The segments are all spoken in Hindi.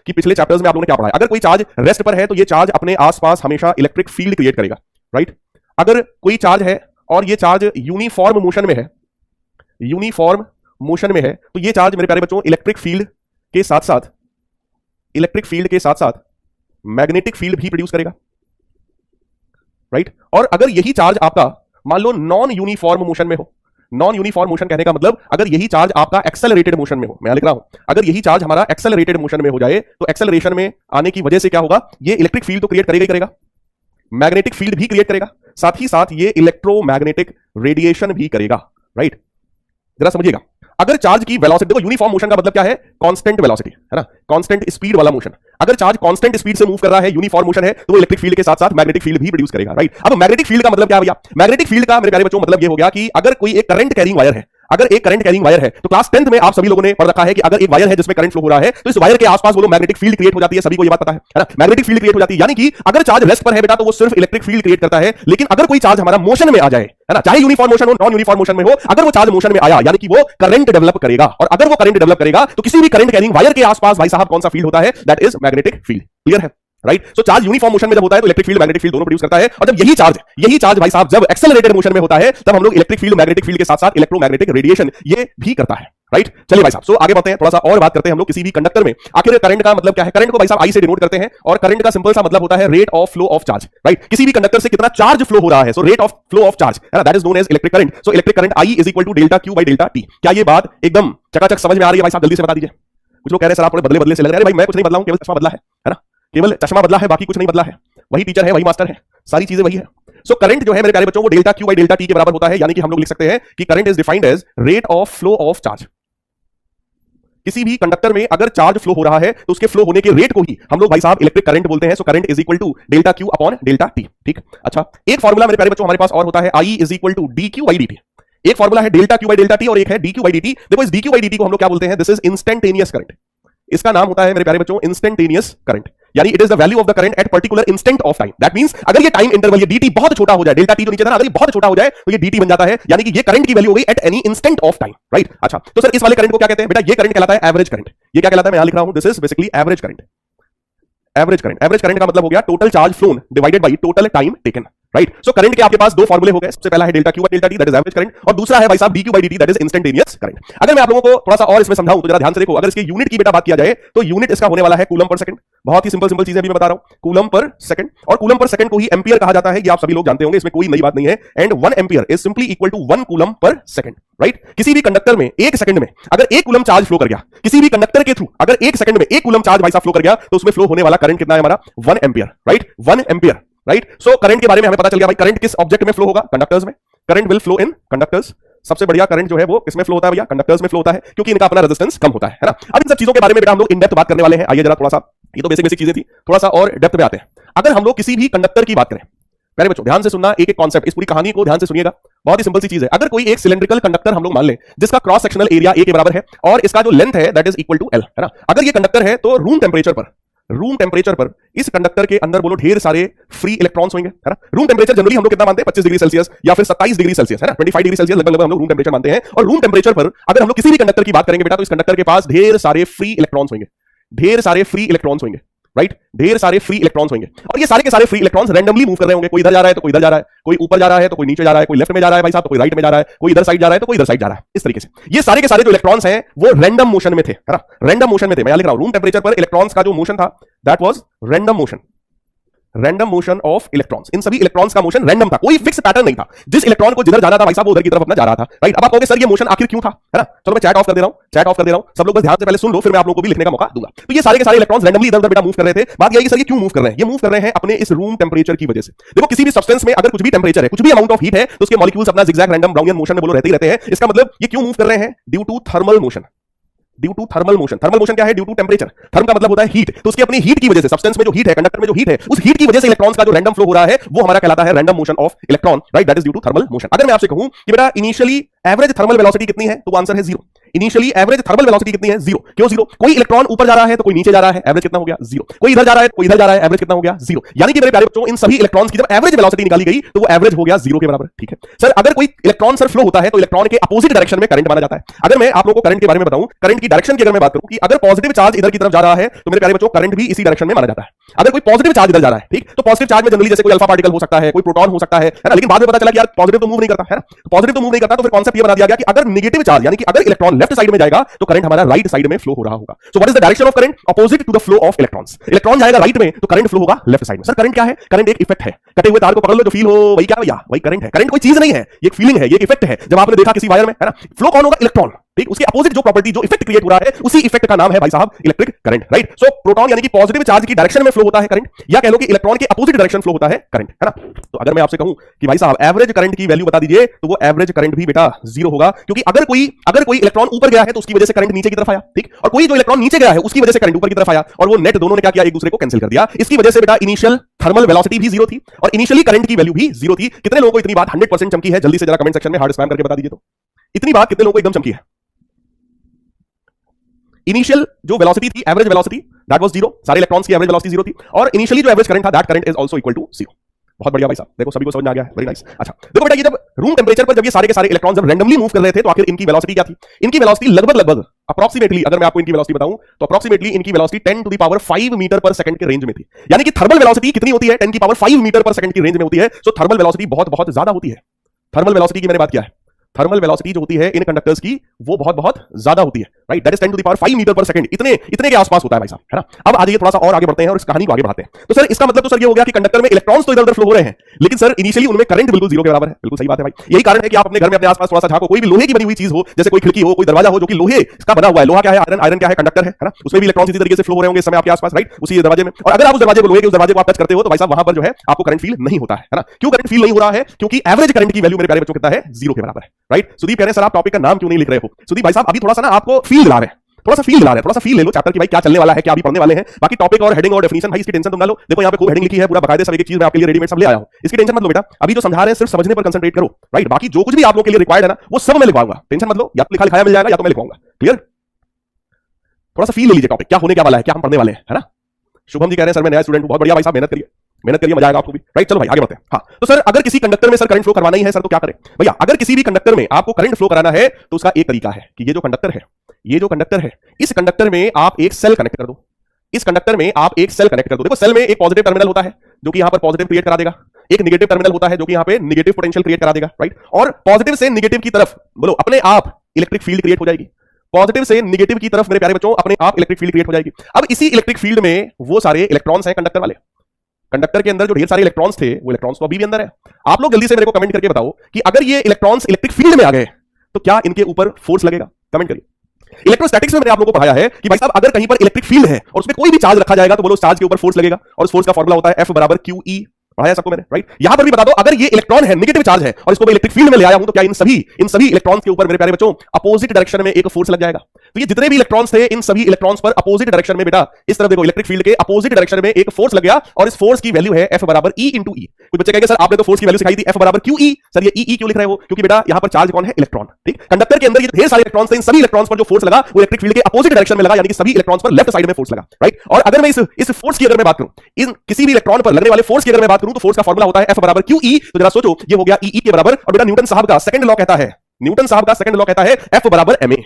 कि पिछले चैप्टर्स में आप लोगों ने क्या पढ़ा है। अगर कोई चार्ज रेस्ट पर है तो ये चार्ज अपने आसपास हमेशा इलेक्ट्रिक फील्ड क्रिएट करेगा, राइट। अगर कोई चार्ज है और ये चार्ज यूनिफॉर्म मोशन में है, यूनिफॉर्म मोशन में है, तो ये चार्ज मेरे प्यारे बच्चों इलेक्ट्रिक फील्ड के साथ साथ मैग्नेटिक फील्ड भी प्रोड्यूस करेगा, राइट। और अगर यही चार्ज आपका मान लो नॉन यूनिफॉर्म मोशन में हो, नॉन यूनिफॉर्म मोशन कहने का मतलब अगर यही चार्ज आपका एक्सेलरेटेड मोशन में हो, मैं लिख रहा हूं, अगर यही चार्ज हमारा एक्सेलरेटेड मोशन में हो जाए तो एक्सेलरेशन में आने की वजह से क्या होगा, ये इलेक्ट्रिक फील्ड तो क्रिएट करेगा ही करेगा, मैग्नेटिक फील्ड भी क्रिएट करेगा, साथ ही साथ ये इलेक्ट्रोमैग्नेटिक रेडिएशन भी करेगा, राइट। जरा समझिएगा, अगर चार्ज की वेलोसिटी, देखो यूनिफॉर्म मोशन का मतलब क्या है, कांस्टेंट वेलोसिटी है ना, कांस्टेंट स्पीड वाला मोशन। अगर चार्ज कांस्टेंट स्पीड से मूव कर रहा है, यूनिफॉर्म मोशन है, तो वो इलेक्ट्रिक फील्ड के साथ साथ मैग्नेटिक फील्ड भी प्रोड्यूस करेगा, राइट। अब मैग्नेटिक फील्ड का मतलब क्या है भैया, मैग्नेटिक फील्ड का मेरे प्यारे बच्चों मतलब ये हो गया कि अगर कोई एक करंट कैरिंग वायर है, अगर एक करंट कैरिंग वायर है, तो क्लास 10th में आप सभी लोगों ने पढ़ रखा है कि अगर एक वायर है जिसमें करंट फ्लो हो रहा है, तो इस वायर के आसपास वो मैग्नेटिक फील्ड क्रिएट हो जाती है, सभी को ये बात पता है ना, मैग्नेटिक फील्ड क्रिएट हो जाती है। यानी कि अगर चार्ज रेस्ट पर है बेटा तो वो सिर्फ इलेक्ट्रिक फील्ड क्रिएट करता है, लेकिन अगर कोई चार्ज हमारा मोशन में आ जाए, है ना, चाहे यूनिफॉर्म मोशन हो नॉन यूनिफॉर्म मोशन में हो, अगर वो चार्ज मोशन में आया यानी कि वो करंट डेवलप करेगा, और अगर वो करंट डेवलप करेगा तो किसी भी करंट कैरिंग वायर के आसपास भाई साहब कौन सा फील्ड होता है, that is magnetic field. Clear है, राइट। सो चार्ज यूनिफॉर्म मोशन में जब होता है तो इलेक्ट्रिक फील्ड मैग्नेटिक फील्ड दोनों प्रोड्यूस करता है, और जब यही चार्ज भाई साहब जब एक्सेलरेटेड मोशन में होता है तब हम लोग इलेक्ट्रिक फील्ड मैग्नेटिक फील्ड के साथ साथ इलेक्ट्रोमैग्नेटिक रेडिएशन ये भी करता है, राइट। चलिए भाई साहब, सो आगे बढ़ते हैं, थोड़ा सा और बात करते हैं हम लोग किसी भी कंडक्टर में आखिर करंट का मतलब क्या है। करंट को भाई साहब आई से डिनोट करते हैं, और करंट का सिंपल सा मतलब होता है rate of flow of charge, right. किसी भी कंडक्टर से कितना चार्ज फ्लो हो रहा है, so rate of flow of charge, है ना, that is known as electric current. So electric current I is equal to delta Q by delta T. क्या ये बात एकदम चकाचक समझ में आ रही है भाई साहब, जल्दी से बता दीजिए। कुछ लोग कह रहे हैं सर आप थोड़े बदले बदले से लग रहे हैं, भाई मैं कुछ नहीं बदला हूं, केवल चश्मा बदला है ना, केवल चश्मा बदला है, बाकी कुछ नहीं बदला है, वही टीचर है, वही मास्टर है, सारी चीजें वही है। सो करंट जो है मेरे प्यारे बच्चों वो delta Q by delta T के बराबर होता है, यानी कि हम लोग लिख सकते हैं कि current is defined as rate of flow of charge. किसी भी कंडक्टर में अगर चार्ज फ्लो हो रहा है तो उसके फ्लो होने के रेट को ही हम लोग भाई साहब इलेक्ट्रिक करंट बोलते हैं। So current is equal to delta Q upon delta T, ठीक। अच्छा, एक फॉर्मूला मेरे प्यारे बच्चों हमारे पास और होता है, I is equal to d q by d t. एक फॉर्मूला है delta Q by delta t और एक है d q by d t. देखो इस d q by d t को हम लोग क्या बोलते हैं, दिस इज इंस्टेंटेनियस करंट। इसका नाम होता है मेरे प्यारे बच्चों इंस्टेंटेनियस करंट, यानी it is the value of the current at particular instant of time. That means अगर ये टाइम इंटरवल ये dt बहुत छोटा हो जाए, डेल्टा टी जो नीचे था ना, अगर ये बहुत छोटा हो जाए तो ये dt बन जाता है, यानी कि ये करंट की वैल्यू हो गई at any instant of time, right. अच्छा, तो सर इस वाले करंट को क्या कहते हैं बेटा, ये करंट कहलाता है एवरेज करंट। ये क्या कहलाता है, मैं यहां लिख रहा हूं, this is basically average current. Average current, average current का मतलब हो गया total charge phloem divided by total time taken, right. So current के आपके पास दो फॉर्मूले हो गए, सबसे पहला है delta Q by delta T that is average current, और दूसरा है भाई साहब D q by d T that is instantaneous current. अगर मैं आप लोगों को थोड़ा सा और इसमें समझाऊं तो जरा ध्यान से देखो, अगर इसके यूनिट की बेटा बात किया जाए तो यूनिट इसका होने वाला है कूलम पर सेकंड। बहुत ही सिंपल चीजें भी मैं बता रहा हूं, कूलम पर सेकंड, और कूलम पर सेकंड को ही एम्पियर कहा जाता है, ये आप सभी लोग जानते होंगे, इसमें कोई नई बात नहीं है। And 1 ampere is simply equal to 1 coulomb per second, right. किसी भी कंडक्टर में एक सेकंड में अगर 1 कूलम चार्ज फ्लो कर गया, किसी भी कंडक्टर के थ्रू अगर 1 सेकंड में 1 कूलम चार्ज भाई साहब फ्लो कर गया, तो उसमें फ्लो होने वाला करंट कितना है हमारा, 1 ampere, right, 1 ampere, right. So current के बारे में हमें पता चल गया भाई, करंट किस ऑब्जेक्ट में फ्लो होगा, कंडक्टर्स में। Current will flow in conductors. सबसे बढ़िया करंट जो है वो किसमें फ्लो होता है भैया, कंडक्टर्स में फ्लो होता है, क्योंकि इनका अपना रेजिस्टेंस कम होता है ना। अब इन सब चीजों के बारे में बेटा हम लोग इन डेप्थ बात करने वाले हैं। आइए जरा थोड़ा सा, ये तो बेसिक चीजें थी, थोड़ा सा और डेप्थ में आते हैं। अगर हम लोग किसी भी कंडक्टर की बात करें, प्यारे बच्चों ध्यान से सुनना, एक एक कॉन्सेप्ट, इस पूरी कहानी को ध्यान से सुनिएगा, बहुत ही सिंपल सी चीज है। अगर कोई एक सिलेंड्रिकल कंडक्टर हम लोग मान लें जिसका क्रॉस सेक्शनल एरिया ए के बराबर है और इसका जो लेंथ है that is equal to L, है ना। अगर ये कंडक्टर है तो रूम टेम्परेचर पर इस कंडक्टर के अंदर बोलो ढेर सारे फ्री इलेक्ट्रॉन्स होंगे, है ना। रूम टेम्परेचर जनरली हम लोग कितना मानते हैं, 25 डिग्री सेल्सियस या फिर 27 डिग्री सेल्सियस, है ना, 25 डिग्री सेल्सियस लगभग हम लोग रूम टेम्परेचर मानते हैं। और रूम टेम्परेचर पर अगर हम लोग किसी भी कंडक्टर की बात करेंगे बेटा तो इस कंडक्टर के पास ढेर सारे फ्री इलेक्ट्रॉन्स होंगे, ढेर सारे फ्री इलेक्ट्रॉन्स होंगे, राइट, ढेर सारे फ्री इलेक्ट्रॉन्स होंगे। और ये सारे के सारे फ्री इलेक्ट्रॉन्स रैंडमली मूव कर रहे होंगे, कोई इधर जा रहा है तो कोई इधर जा रहा है, कोई ऊपर जा रहा है तो कोई नीचे जा रहा है, कोई लेफ्ट में जा रहा है भाई साहब तो कोई राइट में जा रहा है, कोई इधर साइड जा रहा है तो कोई इधर साइड जा रहा है। इस तरीके से ये सारे के सारे जो इलेक्ट्रॉन्स हैं वो रैंडम मोशन में थे, है ना, रैंडम मोशन में थे। मैं लिख रहा हूं रूम टेम्परेचर पर इलेक्ट्रॉन्स का जो मोशन था that was random motion, random motion of electrons. इन सभी इलेक्ट्रॉन्स का मोशन रैंडम था, कोई फिक्स पैटर्न नहीं था। जिस इलेक्ट्रॉन को जिधर जाना था भाई साहब वो उधर की तरफ अपना जा रहा था, राइट। अब आप कहोगे सर ये मोशन आखिर क्यों था, है ना। चलो मैं चैट ऑफ कर दे रहा हूं, सब लोग बस ध्यान से पहले सुन लो, फिर मैं आप लोगों को भी लिखने का मौका दूंगा। तो ये सारे के सारे इलेक्ट्रॉन्स रैंडमली इधर उधर बेटा मूव कर रहे थे। बात यही कि सर ये क्यों मूव कर रहे हैं, ये मूव कर रहे हैं अपने इस रूम टेम्परेचर की वजह से। देखो किसी भी सब्सटेंस में अगर कुछ भी टेम्परेचर है, कुछ भी अमाउंट ऑफ हीट है, तो उसके मॉलिक्यूल्स अपना जिगजैग रैंडम ब्राउनियन मोशन में बोलो रहते ही रहते हैं। इसका मतलब ये क्यों मूव कर रहे हैं, due to thermal motion. Due to thermal motion, thermal motion क्या है, ड्यू टू टेम्परेचर। थर्म का मतलब होता है हीट, तो उसकी अपनी हीट की वजह से, सब्सटेंस में जो हीट है, कंडक्टर में जो हीट है, उस हीट की वजह से इलेक्ट्रॉन्स का जो रैंडम फ्लो हो रहा है वो हमारा कहलाता है random motion of electron, right, that is due to thermal motion. अगर मैं आपसे कहूं कि बेटा इनिशियली एवरेज थर्मल वेलोसिटी कितनी है, तो आंसर है 0। इनिशियली एवरेज थर्मल वेलोसिटी कितनी है? 0। क्यों 0? कोई इलेक्ट्रॉन ऊपर जा रहा है तो कोई नीचे जा रहा है, एवरेज कितना हो गया? 0। कोई इधर जा रहा है कोई इधर जा रहा है, एवरेज कितना हो गया? 0। यानी कि मेरे प्यारे बच्चों इन सभी इलेक्ट्रॉन्स की जब एवरेज वेलोसिटी निकाली गई तो वो एवरेज हो गया 0 के बराबर। ठीक है सर, अगर कोई इलेक्ट्रॉन सर फ्लो होता है तो इलेक्ट्रॉन के अपोजिट डायरेक्शन में करंट माना जाता है। अगर मैं आप लोगों को करंट के बारे में बताऊं, करंट की डायरेक्शन की अगर मैं बात करूं कि अगर पॉजिटिव चार्ज इधर की तरफ जा रहा है तो मेरे प्यारे बच्चों करंट भी इसी डायरेक्शन में माना जाता है। अगर कोई पॉजिटिव चार्ज इधर जा रहा है, ठीक, तो पॉजिटिव चार्ज में जनरली जैसे कोई अल्फा पार्टिकल हो सकता है, कोई प्रोटॉन हो सकता है ना, लेकिन बाद में पता चला कि यार पॉजिटिव तो मूव नहीं करता है ना, तो पॉजिटिव तो मूव नहीं करता, तो फिर कॉन्सेप्ट ये बना दिया गया कि अगर नेगेटिव चार्ज यानी कि अगर इलेक्ट्रॉन लेफ्ट साइड में जाएगा तो करंट हमारा राइट साइड में फ्लो हो रहा होगा। So what is the direction of current? Opposite to the flow of electrons. Electron जाएगा राइट में तो करंट फ्लो होगा लेफ्ट साइड में। सर करंट क्या है? करंट एक इफेक्ट है। कटे हुए तार को पकड़ लो जो फील हो वही क्या भैया? वही करंट है। करंट कोई चीज नहीं है, ये एक फीलिंग है, ये एक इफेक्ट है। जब आपने देखा किसी वायर में, है ना, फ्लो कौन होगा? इलेक्ट्रॉन। ठीक, उसके अपोजिट जो प्रॉपर्टी जो इफेक्ट क्रिएट हो रहा है उसी इफेक्ट का नाम है भाई साहब इलेक्ट्रिक करंट। राइट, सो प्रोटॉन यानी कि पॉजिटिव चार्ज की डायरेक्शन में फ्लो होता है करंट, या कह लो कि इलेक्ट्रॉन के अपोजिट डायरेक्शन फ्लो होता है करंट, है ना। तो अगर मैं आपसे कहूं कि भाई साहब एवरेज करंट की वैल्यू बता दीजिए, तो वो एवरेज करंट भी बेटा 0 होगा, क्योंकि अगर कोई इलेक्ट्रॉन ऊपर गया है तो उसकी वजह से करंट नीचे की तरफ आया, ठीक, और कोई जो इलेक्ट्रॉन नीचे गया है उसकी वजह से करंट ऊपर की तरफ आया, और वो नेट दोनों ने क्या किया? एक दूसरे को कैंसिल कर दिया। इसकी वजह से बेटा इनिशियल थर्मल वेलोसिटी भी 0 थी और इनिशियली करंट की वैल्यू भी 0 थी। कितने लोगों को इतनी बात 100% चमकी है? जल्दी से जरा कमेंट सेक्शन में हार्ड स्पैम करके बता दीजिए तो इतनी बात कितने लोगों को एकदम चमकी है? इनिशियल जो वेलोसिटी थी, एवरेज वेलोसिटी, दैट वाज 0, सारे इलेक्ट्रॉन्स की एवरेज वेलोसिटी 0 थी, और इनिशियली जो एवरेज करंट था that current is also equal to 0। बहुत बढ़िया भाई साहब, देखो सभी को समझ में आ गया है, वेरी नाइस। अच्छा देखो बेटा, ये जब रूम टेंपरेचर पर जब ये सारे के सारे इलेक्ट्रॉन जब रैंडमली मूव कर रहे थे तो आखिर इनकी वेलोसिटी क्या थी? इनकी वेलोसिटी लगभग अप्रोक्सीमेटली, अगर मैं आपको इनकी वेलोसिटी बताऊं तो अप्रोक्सीमेटली इनकी velocity 10 to the power 5 meter per second के रेंज में थी। यानी कि थर्मल वेलोसिटी कितनी होती है? 10 की पावर 5 मीटर पर सेकंड की रेंज में होती है। सो थर्मल वेलोसिटी बहुत ज्यादा होती है। थर्मल वेलोसिटी की मैंने बात किया है, थर्मल वेलोसिटी जो होती है इन कंडक्टर्स की वो बहुत ज्यादा होती है। Right, that is 10 to the power 5 meter per second, इतने के आसपास होता है भाई साहब, है ना। अब आ जाइए थोड़ा सा और आगे बढ़ते हैं और इस कहानी को आगे बढ़ाते हैं। तो सर इसका मतलब तो सर ये हो गया कि कंडक्टर में इलेक्ट्रॉन्स तो इधर-उधर फ्लो हो रहे हैं, लेकिन सर इनिशियली उनमें करंट बिल्कुल 0 के बराबर है। बिल्कुल सही बात है भाई। यही कारण है कि आप अपने घर में अपने आसपास थोड़ा सा झांको, कोई भी लोहे की बनी हुई चीज हो, जैसे कोई खिड़की हो, कोई दरवाजा हो जो कि लोहे का बना हुआ है। लोहा क्या है? आयरन क्या है? कंडक्टर है ना। उसमें भी इलेक्ट्रॉन्स इसी तरीके से फ्लो हो रहे होंगे इस समय आपके आसपास, राइट, उसी दरवाजे में। और अगर आप उस दरवाजे को, लोहे के उस दरवाजे को आप टच करते हो तो भाई साहब वहां पर जो है आपको करंट फील नहीं होता है ना। क्यों करंट फील नहीं हो रहा है? क्योंकि एवरेज करंट की वैल्यू मेरे प्यारे बच्चों कितना है? 0 के बराबर है। राइट, सुदीप कह रहे हैं सर आप टॉपिक का नाम क्यों नहीं लिख रहे हो? सुदीप भाई साहब अभी थोड़ा सा ना आपको फील दिला रहे हैं, थोड़ा सा फील ले लो चैप्टर की, भाई क्या चलने वाला है, क्या अभी पढ़ने वाले हैं। बाकी टॉपिक और हेडिंग और डेफिनेशन भाई इसकी टेंशन तुम ना लो। देखो यहाँ पे खूब हेडिंग लिखी है, पूरा बकायदे सब एक चीज मैं आपके लिए रेडीमेड सब ले आया हूं, इसकी टेंशन मत लो बेटा। अभी जो समझा रहे हैं सिर्फ समझने पर कंसंट्रेट करो। राइट, बाकी जो कुछ भी आप लोगों के लिए रिक्वायर्ड है ना वो सब मैं लिखवाऊंगा, टेंशन मत लो। या तो लिखा लिखाया मिल जाएगा या तो मैं लिखवाऊंगा। क्लियर? थोड़ा सा फील ले लीजिए टॉपिक क्या होने क्या वाला है, क्या हम पढ़ने वाले हैं, है ना। शुभम जी कह रहे हैं सर मैं नया स्टूडेंट हूं। बहुत बढ़िया भाई साहब, मेहनत करिए, मजा आएगा आपको भी। राइट, चलो भाई आगे बढ़ते हैं। हाँ, तो सर अगर किसी कंडक्टर में सर करंट फ्लो करवाना ही है सर तो क्या करें? भैया अगर किसी भी कंडक्टर में आपको करंट फ्लो कराना है तो उसका एक तरीका है कि ये जो कंडक्टर है इस कंडक्टर में आप एक सेल कनेक्ट कर दो। देखो सेल में एक पॉजिटिव टर्मिनल होता है जो कि यहां पर पॉजिटिव क्रिएट करा देगा, एक नेगेटिव टर्मिनल होता है जो कि यहां पे नेगेटिव पोटेंशियल क्रिएट करा देगा। राइट, और पॉजिटिव से नेगेटिव की तरफ बोलो अपने आप इलेक्ट्रिक फील्ड क्रिएट हो जाएगी। पॉजिटिव से नेगेटिव की तरफ मेरे प्यारे बच्चों अपने आप इलेक्ट्रिक फील्ड क्रिएट हो जाएगी। अब इसी इलेक्ट्रिक फील्ड में वो सारे इलेक्ट्रॉन्स हैं कंडक्टर वाले, कंडक्टर के अंदर जो ढेर सारे इलेक्ट्रॉन्स थे वो इलेक्ट्रॉन्स तो अभी भी अंदर है। आप लोग जल्दी से मेरे को कमेंट करके बताओ कि अगर ये इलेक्ट्रॉन्स इलेक्ट्रिक फील्ड में आ गए तो क्या इनके ऊपर फोर्स लगेगा? कमेंट करिए। इलेक्ट्रोस्टैटिक्स में मैंने आप लोगों को पढ़ाया है कि भाई साहब अगर कहीं पर इलेक्ट्रिक फील्ड है और उसमें कोई भी चार्ज रखा जाएगा तो बोलो उस चार्ज के ऊपर फोर्स लगेगा, और उस फोर्स का फॉर्मूला होता है F बराबर QE। पढ़ाया सबको मैंने, राइट। यहां पर भी बता दो अगर ये इलेक्ट्रॉन है, नेगेटिव चार्ज है, और इसको मैं इलेक्ट्रिक फील्ड में ले आया हूं तो क्या इन सभी इलेक्ट्रॉन्स के ऊपर मेरे प्यारे बच्चों अपोजिट डायरेक्शन में एक फोर्स लग जाएगा? तो ये जितने भी इलेक्ट्रॉन्स थे इन सभी इलेक्ट्रॉन्स पर अपोजिट डायरेक्शन में बेटा इस तरफ देखो इलेक्ट्रिक फील्ड के अपोजिट डायरेक्शन में एक फोर्स लग गया, और इस फोर्स की वैल्यू है F बराबर E इंटू E। कुछ बच्चे कहेंगे सर आपने तो फोर्स की वैल्यू सिखाई थी F बराबर QE, सर ये E क्यों लिख रहे हो? क्योंकि बेटा यहां पर चार्ज कौन है? इलेक्ट्रॉन। ठीक, कंडक्टर के अंदर ये ढेर सारे इलेक्ट्रॉन्स थे, इन सभी इलेक्ट्रॉन्स पर जो फोर्स लगा वो इलेक्ट्रिक फील्ड के अपोजिट डायरेक्शन में लगा, यानी कि सभी इलेक्ट्रॉन्स पर लेफ्ट साइड में फोर्स लगा। राइट, और अगर मैं इस फोर्स की अगर मैं बात करूं, इन किसी भी इलेक्ट्रॉन पर लगने वाले फोर्स की अगर मैं बात करूं तो फोर्स का फॉर्मूला होता है F बराबर QE। तो जरा सोचो ये हो गया E के बराबर, और बेटा न्यूटन साहब का सेकंड लॉ कहता है F बराबर ma।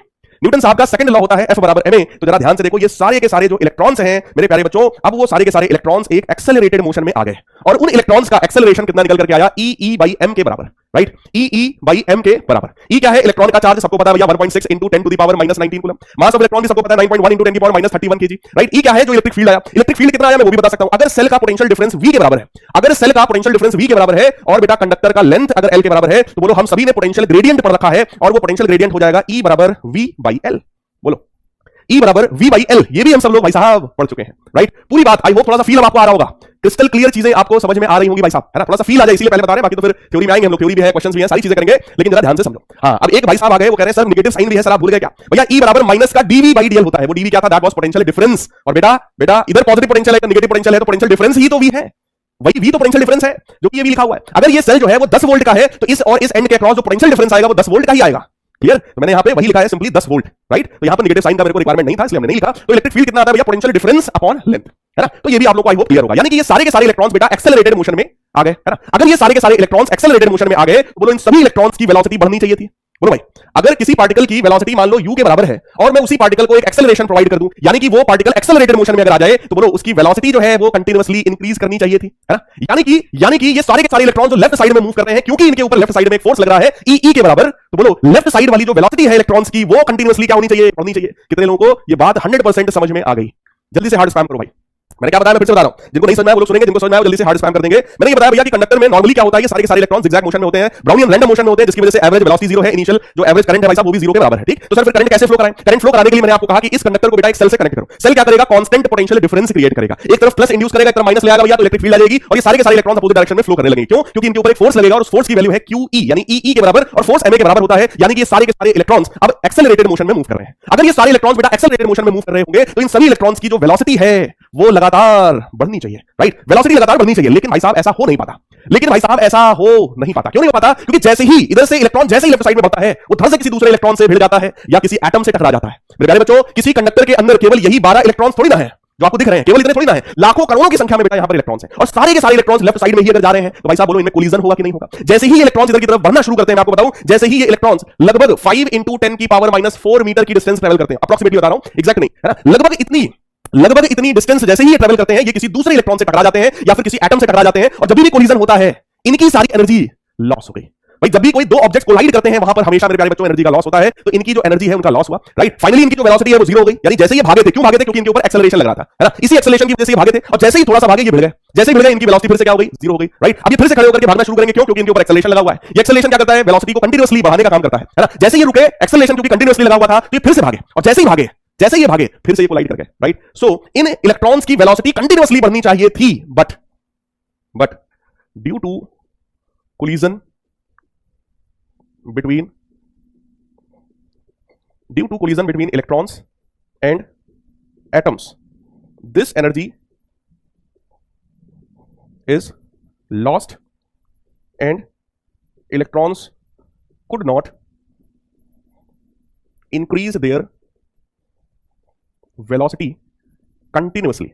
न्यूटन साहब का सेकंड लॉ होता है F बराबर ma। तो जरा ध्यान से देखो ये सारे के सारे जो इलेक्ट्रॉन्स हैं मेरे प्यारे बच्चों, अब वो सारे के सारे इलेक्ट्रॉन्स एक एक्सेलरेटेड मोशन में आ गए, और उन इलेक्ट्रॉन्स का एक्सेलरेशन कितना निकल करके आया? E/m के बराबर। राइट, E/m के बराबर। E क्या है? इलेक्ट्रॉन का चार्ज सबको पता है भैया 1.6 into 10 to the power minus 19 coulomb. Mass of electron भी सबको पता है 9.1 into 10 की power minus 31 kg। Right, E क्या है? जो इलेक्ट्रिक फील्ड आया, इलेक्ट्रिक फील्ड कितना आया मैं वो भी बता सकता हूं। अगर सेल का पोटेंशियल डिफरेंस V के बराबर है, और बेटा कंडक्टर का लेंथ अगर L के बराबर है तो बोलो हम सभी ने पोटेंशियल ग्रेडियंट पढ़ रखा है, और वो पोटेंशियल ग्रेडियंट हो जाएगा E बराबर V/L। बोलो E बराबर V/L, ये भी हम सब लोग भाई साहब पढ़ चुके हैं। राइट, पूरी बात आई होप थोड़ा सा फील आपको आ रहा होगा, क्रिस्टल क्लियर चीजें आपको समझ में आ रही होंगी भाई साहब, है ना। थोड़ा सा फील आ जाए इसलिए पहले बता रहे हैं, बाकी तो फिर थ्योरी में आएंगे हम लोग, थ्योरी भी है, क्वेश्चंस भी हैं, सारी चीजें करेंगे, लेकिन जरा ध्यान से समझो। हाँ, अब एक भाई साहब आ गए, वो कह रहे हैं सर नेगेटिव साइन भी है, सर आप भूल गए क्या? भैया E बराबर माइनस का dV/dl होता है, वो dV क्या था? That was potential difference. और बेटा इधर पॉजिटिव पोटेंशियल है, नेगेटिव पोटेंशियल है, तो पोटेंशियल डिफरेंस ही तो V है, वही V तो पोटेंशियल डिफरेंस है जो कि ये भी लिखा हुआ है। अगर ये सेल जो है वो 10 वोल्ट का है तो इस और इस एंड के अक्रॉस जो पोटेंशियल डिफरेंस आएगा वो 10 वोल्ट का ही आएगा। क्लियर? तो मैंने यहां पे वही लिखा है सिंपली 10 वोल्ट, राइट? तो यहां पर नेगेटिव साइन का मेरे को रिक्वायरमेंट नहीं था, इसलिए हमने नहीं लिखा। तो इलेक्ट्रिक फील्ड कितना आता है भैया? पोटेंशियल डिफरेंस अपॉन लेंथ, है ना? तो ये भी आप लोग को आई होप क्लियर होगा। यानी कि ये सारे के सारे इलेक्ट्रॉन्स बेटा एक्सेलरेटेड मोशन में आ गए, है ना? अगर ये सारे के सारे इलेक्ट्रॉन्स एक्सेलरेटेड मोशन में आ गए तो बोलो इन सभी इलेक्ट्रॉन्स की वेलोसिटी बढ़नी चाहिए थी। बोलो भाई, अगर किसी पार्टिकल की वेलोसिटी मान लो u के बराबर है और मैं उसी पार्टिकल को एक एक्सेलरेशन प्रोवाइड कर दूं, यानी कि वो पार्टिकल एक्सेलरेटेड मोशन में अगर आ जाए तो बोलो उसकी वेलोसिटी जो है वो कंटीन्यूअसली इंक्रीज करनी चाहिए थी, है ना? यानी कि ये सारे के सारे इलेक्ट्रॉन जो लेफ्ट साइड में मूव कर रहे हैं, क्योंकि इनके ऊपर लेफ्ट साइड में एक फोर्स लग रहा है ई के बराबर, तो बोलो लेफ्ट साइड वाली जो वेलोसिटी है इलेक्ट्रॉन्स की वो कंटीन्यूअसली क्या होनी चाहिए? बढ़नी चाहिए। कितने लोगों को ये बात 100% समझ में आ गई? जल्दी से हार्ड स्पैम करो भाई। मैंने क्या बताया, मैं फिर से बता रहा हूं, जिनको नहीं समझ में आया वो लोग सुनेंगे, जिनको समझ में आया जल्दी से हार्ड स्पैम कर देंगे। मैंने ये बताया भैया कि कंडक्टर में नॉर्मली क्या होता है, ये सारे के सारे इलेक्ट्रॉन ज़िगज़ैग मोशन में होते हैं, ब्राउनियन रैंडम मोशन में होते हैं, जिसकी वजह से एवरेज वेलोसिटी जीरो है, इनिशियल जो एवरेज करंट है भाई साहब वो भी जीरो के बराबर है, ठीक? तो सर फिर करंट कैसे फ्लो कराएं? करंट फ्लो कराने के लिए मैंने आपको कहा कि इस कंडक्टर को बेटा एक सेल से कनेक्ट करो। सेल क्या करेगा? कांस्टेंट पोटेंशियल डिफरेंस क्रिएट करेगा, एक तरफ प्लस इंड्यूस करेगा, एक तरफ माइनस ले आएगा भैया, तो इलेक्ट्रिक फील्ड आ जाएगी और ये सारे के सारे इलेक्ट्रॉन अपोजिट डायरेक्शन में फ्लो करने लगेंगे। क्यों? क्योंकि इनके ऊपर एक फोर्स लगेगा और उस फोर्स की वैल्यू है QE, यानी ई के बराबर, और फोर्स ma के बराबर होता है, यानी कि ये सारे के सारे इलेक्ट्रॉन्स अब एक्सेलरेटेड मोशन में मूव कर रहे हैं। अगर ये सारे इलेक्ट्रॉन्स बेटा एक्सेलरेटेड मोशन में मूव कर रहे होंगे तो इन सभी इलेक्ट्रॉन्स की जो वेलोसिटी है वो लगातार बढ़नी चाहिए, राइट? वेलोसिटी लगातार बढ़नी चाहिए, लेकिन भाई साहब ऐसा हो नहीं पाता। क्यों नहीं हो पाता? क्योंकि जैसे ही इधर से इलेक्ट्रॉन जैसे ही लेफ्ट साइड में बढ़ता है वो धड़ से किसी दूसरे इलेक्ट्रॉन से भिड़ जाता है या किसी एटम से टकरा जाता है। मेरे प्यारे बच्चों, किसी कंडक्टर के अंदर केवल यही 12 इलेक्ट्रॉन थोड़ी ना है जो आपको दिख रहे हैं, केवल इतने थोड़ी ना है, लाखों करोड़ों की संख्या में बेटा यहां पर इलेक्ट्रॉन्स हैं और सारे के सारे इलेक्ट्रॉन्स लेफ्ट साइड में ही अगर जा रहे हैं तो भाई साहब बोलो इनमें कोलिजन होगा कि नहीं होगा? जैसे ही इलेक्ट्रॉन्स इधर की तरफ बढ़ना शुरू करते हैं, मैं आपको बताऊं, जैसे ही ये इलेक्ट्रॉन्स लगभग 5 × 10⁻⁴ मीटर की डिस्टेंस ट्रेवल करते हैं, अप्रॉक्सिमेटली बता रहा हूं, एग्जैक्ट नहीं, है ना? लगभग इतनी डिस्टेंस जैसे ही ये ट्रेवल करते हैं ये किसी दूसरे इलेक्ट्रॉन से टकरा जाते हैं या फिर किसी एटम से टकरा जाते हैं और जब भी कोलिजन होता है इनकी सारी एनर्जी लॉस हो गई। भाई जब भी कोई दो ऑब्जेक्ट्स कोलाइड करते हैं वहां पर हमेशा मेरे प्यारे बच्चों एनर्जी का लॉस होता है, तो इनकी जो एनर्जी है उनका लॉस हुआ, राइट? फाइनली इनकी जो वेलोसिटी है वो जीरो हो गई, यानी जैसे ये भागे थे, क्यों भागे थे? क्योंकि इनके ऊपर एक्सेलरेशन लग रहा था, है ना? इसी एक्सेलरेशन की वजह से ये भागे थे और जैसे ही थोड़ा सा भागे ये भिड़ गए, जैसे ही भिड़ गए इनकी वेलोसिटी फिर से क्या हो गई? जीरो हो गई, राइट? अब ये फिर से खड़े होकर के भागना शुरू करेंगे, क्यों? क्योंकि इनके ऊपर एक्सेलरेशन लगा हुआ है। ये एक्सेलरेशन क्या करता है? वेलोसिटी को कंटीन्यूअसली बढ़ाने का काम करता है ना? जैसे ही ये रुके, एक्सेलरेशन क्योंकि कंटीन्यूअसली लगा हुआ था तो ये फिर से भागे और जैसे ही ये भागे फिर से ये कोलाइड कर गए, राइट? सो इन इलेक्ट्रॉन्स की वेलोसिटी कंटीन्यूअसली बढ़नी चाहिए थी, but due to collision between electrons and atoms, this energy is lost and electrons could not increase their velocity continuously,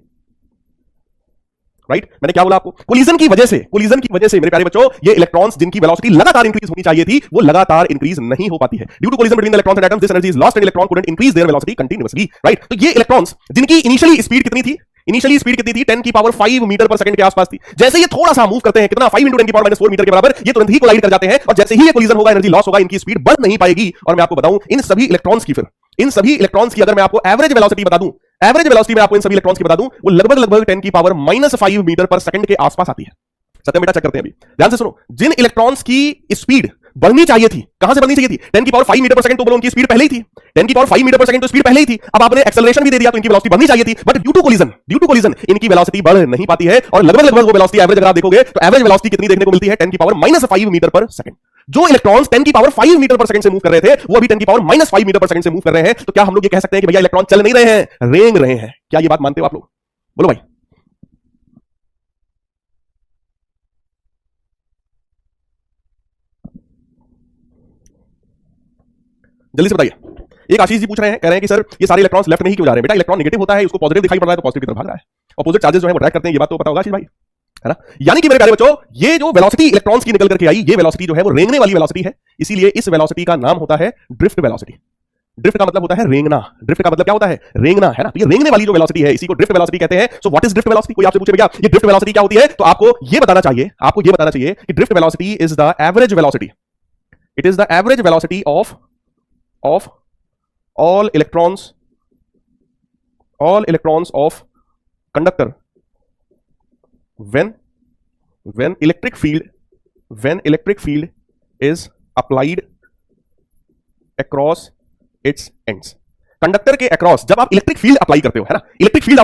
right? मैंने क्या बोला आपको? कोलिजन की वजह से मेरे प्यारे बच्चों ये इलेक्ट्रॉन्स जिनकी वेलोसिटी लगातार इंक्रीज होनी चाहिए थी वो लगातार इंक्रीज नहीं हो पाती है। Due to collision between the electrons and atoms this energy is lost and electron couldn't increase their velocity continuously, right? तो ये इलेक्ट्रॉन्स जिनकी इनिशियली स्पीड कितनी थी? 10⁻⁵ मीटर पर सेकंड के आसपास थी, जैसे ये थोड़ा सा मूव करते हैं, कितना? 5 × 10⁻⁴ मीटर के बराबर, ये तुरंत ही कोलाइड कर जाते हैं और जैसे ही ये कोलिजन होगा एनर्जी लॉस होगा, इनकी स्पीड बढ़ नहीं पाएगी। और मैं आपको बताऊं इन सभी इलेक्ट्रॉन्स की अगर मैं आपको एवरेज वेलोसिटी बता दूं, मैं आपको इन सभी इलेक्ट्रॉन्स की बता दूं, वो लगभग 10⁻⁵ मीटर पर सेकंड के आसपास आती है। सत्यम बेटा चेक करते हैं अभी, ध्यान से सुनो। जिन इलेक्ट्रॉन्स की स्पीड बढ़नी चाहिए थी, कहां से बढ़नी चाहिए थी? 10⁵ मीटर पर सेकंड, तो बोलो उनकी स्पीड पहले ही थी, 10⁵ मीटर पर सेकंड तो स्पीड पहले ही थी। अब आपने एक्सेलरेशन भी दे दिया तो इनकी वेलोसिटी बढ़नी चाहिए थी, बट ड्यू टू कोलिजन इनकी वेलोसिटी बढ़ नहीं पाती है और लगभग वो वेलोसिटी एवरेज अगर आप देखोगे तो एवरेज वेलोसिटी कितनी देखने को मिलती है? 10⁻⁵ मीटर पर सेकंड। जो इलेक्ट्रॉन्स 10⁵ मीटर पर सेकंड से मूव कर रहे थे वो अभी 10⁻⁵ मीटर पर सेकंड से मूव कर रहे हैं। तो क्या हम लोग ये कह सकते हैं कि भैया इलेक्ट्रॉन चल नहीं रहे हैं, रेंग रहे हैं? क्या ये बात मानते हो आप लोग? बोलो भाई। जल्दी से बताइए। एक आशीष जी पूछ रहे हैं, कह रहे हैं कि सर ये सारे इलेक्ट्रॉन्स लेफ्ट में ही क्यों जा रहे हैं? बेटा इलेक्ट्रॉन नेगेटिव होता है, उसको पॉजिटिव दिखाई पड़ रहा है तो पॉजिटिव की तरफ भाग रहा है। अपोजिट चार्जेस जो है वो अट्रैक्ट करते हैं, ये बात तो पता होगा आशीष भाई, है ना? यानी कि मेरे प्यारे बच्चों ये जो वेलोसिटी इलेक्ट्रॉन्स की निकल करके आई, ये वेलोसिटी जो है वो रेंगने वाली वेलोसिटी है, इसीलिए इस वेलोसिटी का नाम होता है ड्रिफ्ट वेलोसिटी। ड्रिफ्ट का मतलब होता है रेंगना, ड्रिफ्ट का मतलब क्या होता है? रेंगना, है ना? तो ये रेंगने वाली जो वेलोसिटी है इसी को ड्रिफ्ट वेलोसिटी कहते हैं। सो व्हाट इज ड्रिफ्ट वेलोसिटी? कोई आपसे पूछे भैया ये ड्रिफ्ट वेलोसिटी क्या होती है, तो आपको ये बताना चाहिए कि drift velocity is the average velocity, it is the average velocity of all electrons of conductor when electric field is applied across its ends। कंडक्टर के अक्रॉस जब आप इलेक्ट्रिक फील्ड अप्लाई करते हो, है ना? इलेक्ट्रिक फील्ड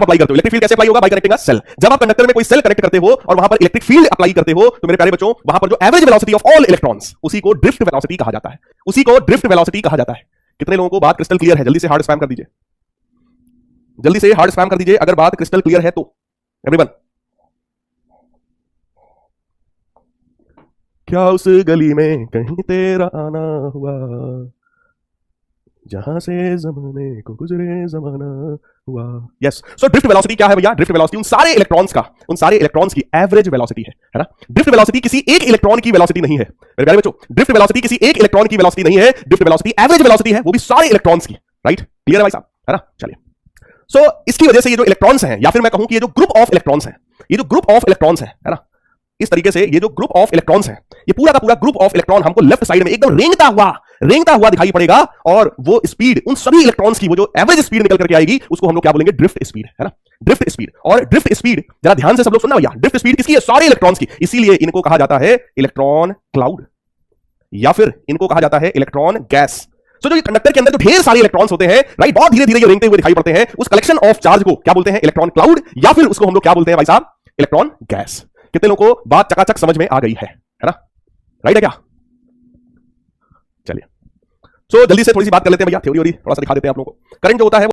कैसे अप्लाई होगा? By connecting a cell. जब आप कंडक्टर में कोई सेल कनेक्ट करते हो और वहां पर इलेक्ट्रिक फील्ड अप्लाई करते हो तो मेरे प्यारे बच्चों वहां पर जो average velocity of all electrons उसी को ड्रिफ्ट वेलोसिटी कहा जाता है। कितने लोगों को बात क्रिस्टल क्लियर है? जल्दी से हार्ड स्पैम कर दीजिए, अगर बात क्रिस्टल क्लियर है तो एवरीवन। क्या उस गली में कहीं तेरा आना हुआ, जहां से जमाने को गुजरे जमाना हुआ। यस, सो ड्रिफ्ट वेलोसिटी क्या है भैया? ड्रिफ्ट वेलोसिटी उन सारे इलेक्ट्रॉन्स की एवरेज वेलोसिटी है ना। ड्रिफ्ट वेलोसिटी किसी एक इलेक्ट्रॉन की वेलोसिटी नहीं है मेरे प्यारे बच्चों। ड्रिफ्ट वेलोसिटी किसी एक इलेक्ट्रॉन की वेलोसिटी नहीं है। ड्रिफ्ट वेलोसिटी एवरेज वेलोसिटी है, वो भी सारे इलेक्ट्रॉन्स की। राइट, क्लियर है भाई साहब, है ना। चलिए, सो इसकी वजह से ये जो इलेक्ट्रॉन्स हैं, या फिर मैं कहूं कि ये जो ग्रुप ऑफ इलेक्ट्रॉन्स हैं, ये जो ग्रुप ऑफ इलेक्ट्रॉन्स हैं, है ना, इस तरीके से ये जो ग्रुप ऑफ इलेक्ट्रॉन्स हैं, ये पूरा का पूरा ग्रुप ऑफ इलेक्ट्रॉन हमको लेफ्ट साइड में एकदम रेंगता हुआ दिखाई पड़ेगा। और वो स्पीड उन सभी इलेक्ट्रॉन्स की, वो जो एवरेज स्पीड निकल करके आएगी, उसको हम लोग क्या बोलेंगे? ड्रिफ्ट स्पीड, है ना। Drift speed. और ड्रिफ्ट स्पीड जरा ध्यान से सब लोग सुनना भैया, ड्रिफ्ट स्पीड किसकी है? सारे इलेक्ट्रॉन्स की। इसीलिए इनको कहा जाता है इलेक्ट्रॉन क्लाउड, या फिर इनको कहा जाता है इलेक्ट्रॉन गैस। सो जो कंडक्टर के अंदर जो ढेर सारे इलेक्ट्रॉन्स होते हैं, राइट, बहुत धीरे धीरे ये रेंगते हुए दिखाई पड़ते हैं, उस कलेक्शन ऑफ चार्ज को क्या बोलते हैं? इलेक्ट्रॉन क्लाउड, या फिर उसको हम लोग क्या बोलते हैं भाई साहब? Electron gas. कितने लोगों को बात चकाचक समझ में आ गई है ना? राइट है क्या? चलिए, सो जल्दी से थोड़ी सी बात कर लेते हैं भैया, थ्योरी थोड़ा सा दिखा देते हैं आप लोगों को। करंट जो होता है